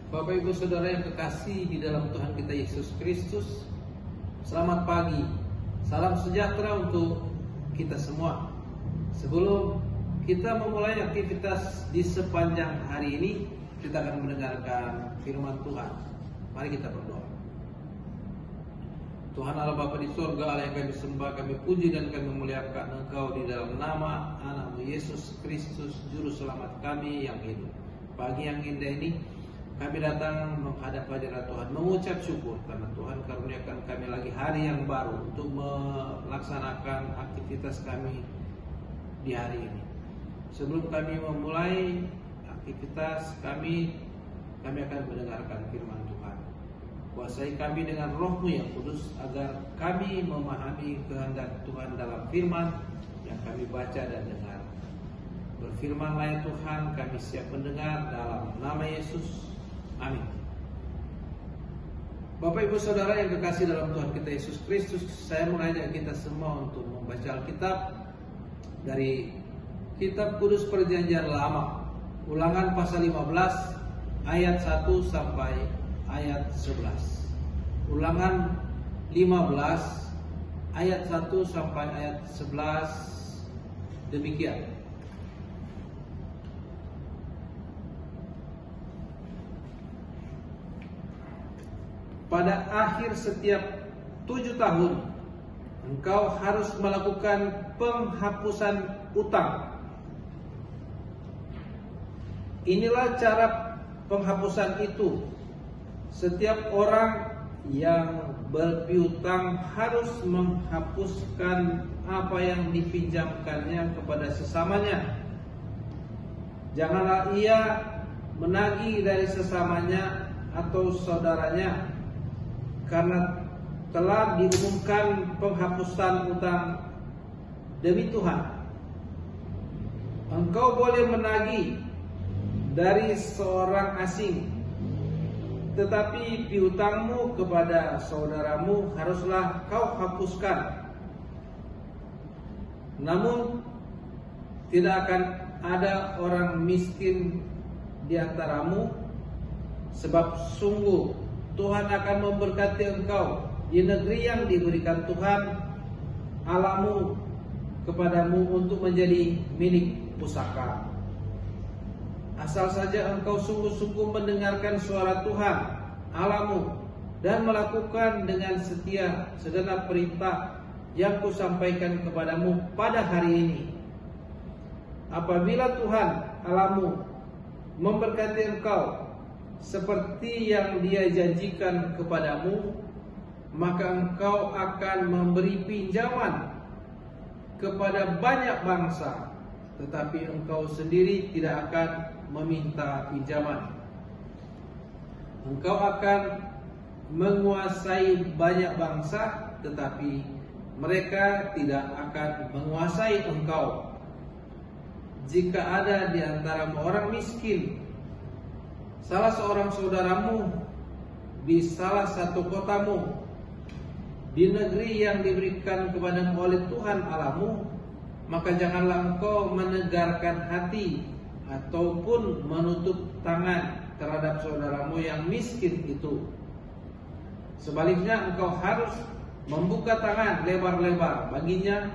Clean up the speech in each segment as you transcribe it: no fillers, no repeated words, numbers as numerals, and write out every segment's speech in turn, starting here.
Bapak Ibu Saudara yang kekasih di dalam Tuhan kita Yesus Kristus, selamat pagi, salam sejahtera untuk kita semua. Sebelum kita memulai aktivitas di sepanjang hari ini, kita akan mendengarkan firman Tuhan. Mari kita berdoa. Tuhan Allah Bapa di surga, Allah yang kami sembah, kami puji dan kami memuliakan Engkau di dalam nama Anak-Mu Yesus Kristus, Juru Selamat kami yang hidup. Pagi yang indah ini, kami datang menghadap hadirat Tuhan, mengucap syukur karena Tuhan karuniakan kami lagi hari yang baru untuk melaksanakan aktivitas kami di hari ini. Sebelum kami memulai aktivitas kami akan mendengarkan firman Tuhan. Kuasai kami dengan Roh-Mu yang kudus agar kami memahami kehendak Tuhan dalam firman yang kami baca dan dengar. Berfirmanlah ya Tuhan, kami siap mendengar dalam nama Yesus. Amin. Bapak Ibu Saudara yang kekasih dalam Tuhan kita Yesus Kristus, saya mengajak kita semua untuk membaca Alkitab dari Kitab Kudus Perjanjian Lama, Ulangan pasal 15 ayat 1 sampai ayat 11. Ulangan 15 ayat 1 sampai ayat 11 demikian. Pada akhir setiap 7 tahun engkau harus melakukan penghapusan utang. Inilah cara penghapusan itu. Setiap orang yang berpiutang harus menghapuskan apa yang dipinjamkannya kepada sesamanya. Janganlah ia menagih dari sesamanya atau saudaranya, karena telah diumumkan penghapusan utang demi Tuhan. Engkau boleh menagih dari seorang asing, tetapi piutangmu kepada saudaramu haruslah kau hapuskan. Namun tidak akan ada orang miskin di antaramu, sebab sungguh Tuhan akan memberkati engkau di negeri yang diberikan Tuhan Allahmu kepadamu untuk menjadi milik pusaka. Asal saja engkau sungguh-sungguh mendengarkan suara Tuhan Allahmu dan melakukan dengan setia segenap perintah yang kusampaikan kepadamu pada hari ini. Apabila Tuhan Allahmu memberkati engkau seperti yang Dia janjikan kepadamu, maka engkau akan memberi pinjaman kepada banyak bangsa, tetapi engkau sendiri tidak akan meminta pinjaman. Engkau akan menguasai banyak bangsa, tetapi mereka tidak akan menguasai engkau. Jika ada di antaramu orang miskin, salah seorang saudaramu di salah satu kotamu, di negeri yang diberikan kepadamu oleh Tuhan Allahmu, maka janganlah engkau menegarkan hati ataupun menutup tangan terhadap saudaramu yang miskin itu. Sebaliknya engkau harus membuka tangan lebar-lebar baginya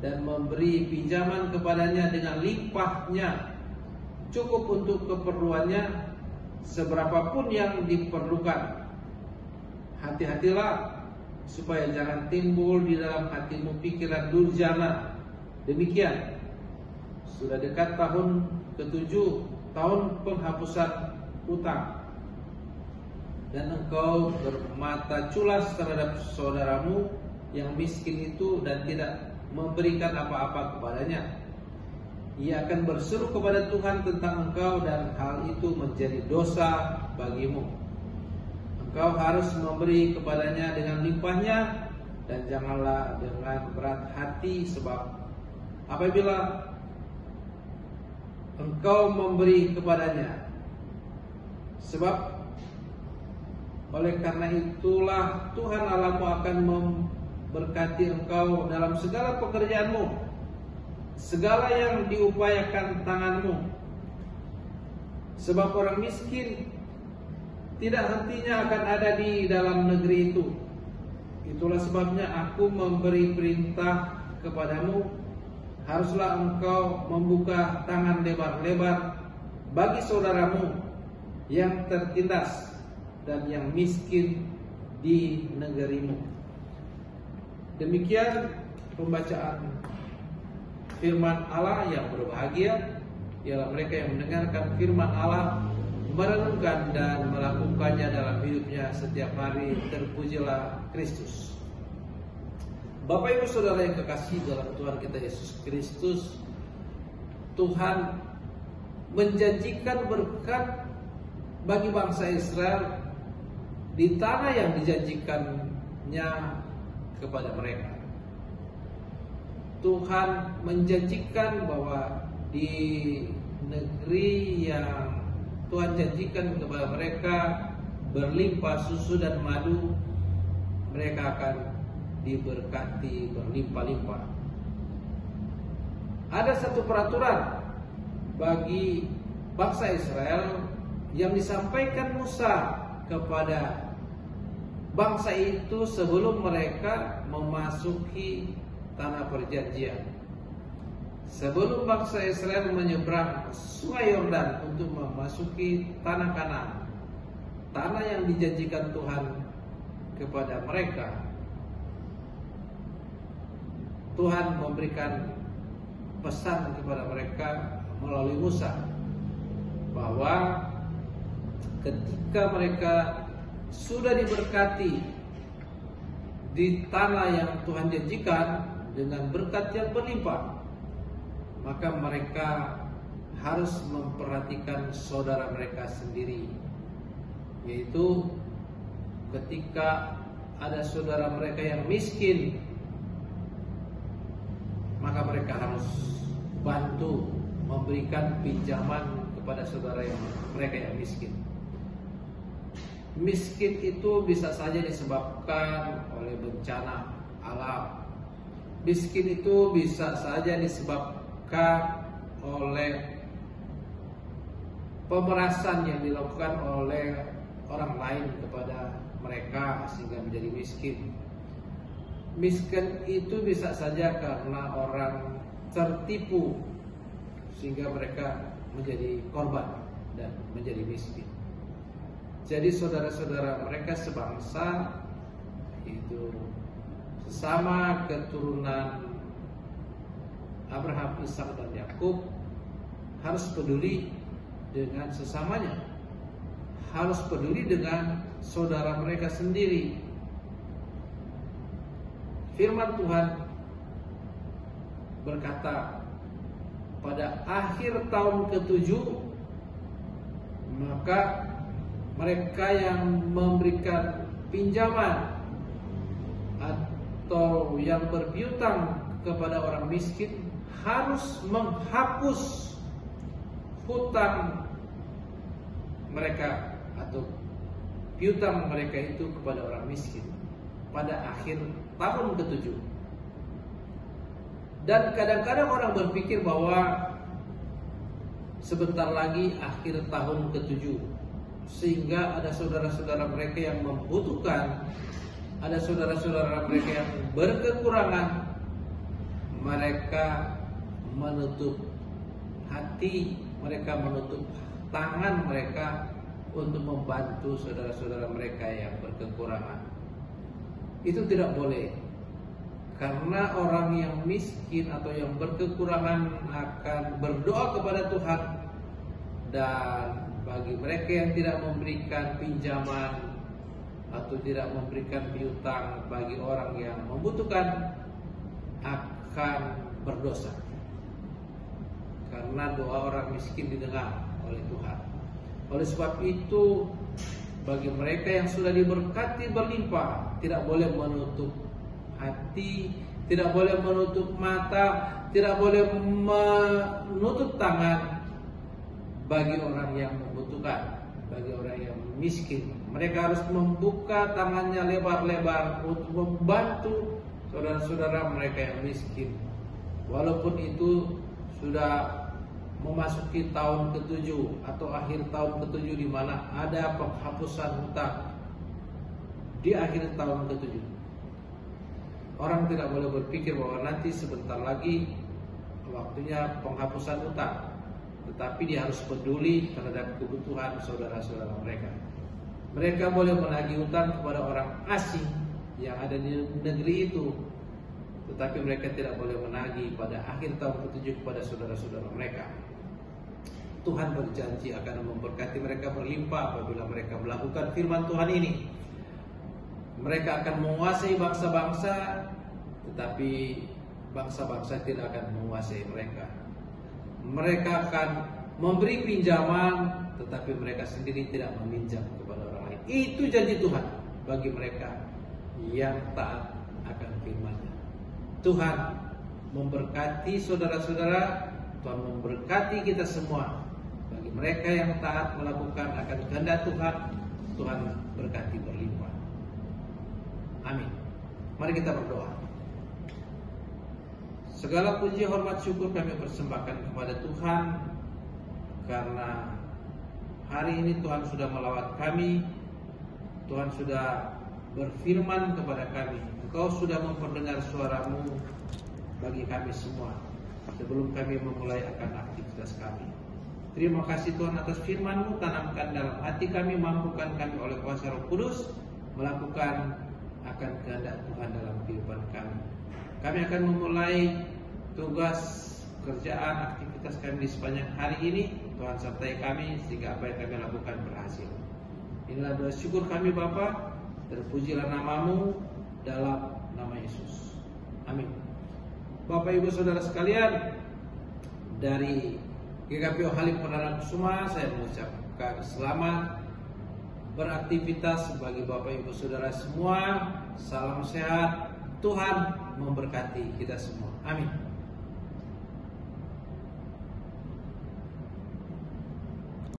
dan memberi pinjaman kepadanya dengan limpahnya, cukup untuk keperluannya seberapapun yang diperlukan. Hati-hatilah supaya jangan timbul di dalam hatimu pikiran durjana. Demikian, sudah dekat tahun ke-7, tahun penghapusan utang, dan engkau bermata culas terhadap saudaramu yang miskin itu dan tidak memberikan apa-apa kepadanya. Ia akan berseru kepada Tuhan tentang engkau dan hal itu menjadi dosa bagimu. Engkau harus memberi kepadanya dengan limpahnya dan janganlah dengan berat hati, sebab apabila engkau memberi kepadanya, sebab oleh karena itulah Tuhan Allahmu akan memberkati engkau dalam segala pekerjaanmu, segala yang diupayakan tanganmu. Sebab orang miskin tidak hentinya akan ada di dalam negeri itu. Itulah sebabnya aku memberi perintah kepadamu, haruslah engkau membuka tangan lebar-lebar bagi saudaramu yang tertindas dan yang miskin di negerimu. Demikian pembacaan firman Allah. Yang berbahagia ialah mereka yang mendengarkan firman Allah, merenungkan dan melakukannya dalam hidupnya setiap hari. Terpujilah Kristus. Bapak Ibu Saudara yang kekasih dalam Tuhan kita Yesus Kristus, Tuhan menjanjikan berkat bagi bangsa Israel di tanah yang dijanjikannya kepada mereka. Tuhan menjanjikan bahwa di negeri yang Tuhan janjikan kepada mereka berlimpah susu dan madu, mereka akan diberkati berlimpah-limpah. Ada satu peraturan bagi bangsa Israel yang disampaikan Musa kepada bangsa itu sebelum mereka memasuki tanah perjanjian. Sebelum bangsa Israel menyeberang Sungai Yordan untuk memasuki tanah Kanaan, tanah yang dijanjikan Tuhan kepada mereka, Tuhan memberikan pesan kepada mereka melalui Musa bahwa ketika mereka sudah diberkati di tanah yang Tuhan janjikan dengan berkat yang berlimpah, maka mereka harus memperhatikan saudara mereka sendiri. Yaitu ketika ada saudara mereka yang miskin, maka mereka harus bantu memberikan pinjaman kepada saudara mereka yang miskin. Miskin itu bisa saja disebabkan oleh bencana alam. Miskin itu bisa saja disebabkan oleh pemerasan yang dilakukan oleh orang lain kepada mereka sehingga menjadi miskin. Miskin itu bisa saja karena orang tertipu sehingga mereka menjadi korban dan menjadi miskin. Jadi saudara-saudara mereka sebangsa itu sesama keturunan Abraham, Ishak dan Yakub harus peduli dengan sesamanya, harus peduli dengan saudara mereka sendiri. Firman Tuhan berkata, pada akhir tahun ke-7 maka mereka yang memberikan pinjaman atau yang berpiutang kepada orang miskin harus menghapus hutang mereka atau piutang mereka itu kepada orang miskin pada akhir tahun ke-7. Dan kadang-kadang orang berpikir bahwa sebentar lagi akhir tahun ke-7, sehingga ada saudara-saudara mereka yang membutuhkan, ada saudara-saudara mereka yang berkekurangan. Mereka menutup hati, mereka menutup tangan mereka untuk membantu saudara-saudara mereka yang berkekurangan. Itu tidak boleh, karena orang yang miskin atau yang berkekurangan akan berdoa kepada Tuhan. Dan bagi mereka yang tidak memberikan pinjaman atau tidak memberikan piutang bagi orang yang membutuhkan, akan berdosa, karena doa orang miskin didengar oleh Tuhan. Oleh sebab itu, bagi mereka yang sudah diberkati berlimpah, tidak boleh menutup hati, tidak boleh menutup mata, tidak boleh menutup tangan bagi orang yang membutuhkan, bagi orang yang miskin. Mereka harus membuka tangannya lebar-lebar untuk membantu saudara-saudara mereka yang miskin, walaupun itu sudah memasuki tahun ke-7 atau akhir tahun ke-7 di mana ada penghapusan hutang di akhir tahun ke-7. Orang tidak boleh berpikir bahwa nanti sebentar lagi waktunya penghapusan hutang, tetapi dia harus peduli terhadap kebutuhan saudara-saudara mereka. Mereka boleh menagih hutang kepada orang asing yang ada di negeri itu, tetapi mereka tidak boleh menagih pada akhir tahun ke-7 kepada saudara-saudara mereka. Tuhan berjanji akan memberkati mereka berlimpah apabila mereka melakukan firman Tuhan ini. Mereka akan menguasai bangsa-bangsa, tetapi bangsa-bangsa tidak akan menguasai mereka. Mereka akan memberi pinjaman, tetapi mereka sendiri tidak meminjam kepada orang lain. Itu janji Tuhan bagi mereka yang taat akan firman-Nya. Tuhan memberkati saudara-saudara, Tuhan memberkati kita semua. Bagi mereka yang taat melakukan akan kehendak Tuhan, Tuhan berkati berlimpah. Amin. Mari kita berdoa. Segala puji, hormat, syukur kami persembahkan kepada Tuhan, karena hari ini Tuhan sudah melawat kami. Tuhan sudah berfirman kepada kami. Engkau sudah memperdengar suara-Mu bagi kami semua sebelum kami memulai akan aktivitas kami. Terima kasih Tuhan atas firman-Mu. Tanamkan dalam hati kami, mampukan kami oleh kuasa Roh Kudus melakukan akan kehendak Tuhan dalam kehidupan kami. Kami akan memulai tugas pekerjaan aktivitas kami di sepanjang hari ini. Tuhan sertai kami sehingga apa yang kami lakukan berhasil. Inilah doa syukur kami Bapa. Terpujilah nama-Mu dalam nama Yesus. Amin. Bapak Ibu Saudara sekalian, dari GKPO Halim Perdana Kusuma saya mengucapkan selamat beraktivitas bagi Bapak Ibu Saudara semua. Salam sehat. Tuhan memberkati kita semua. Amin.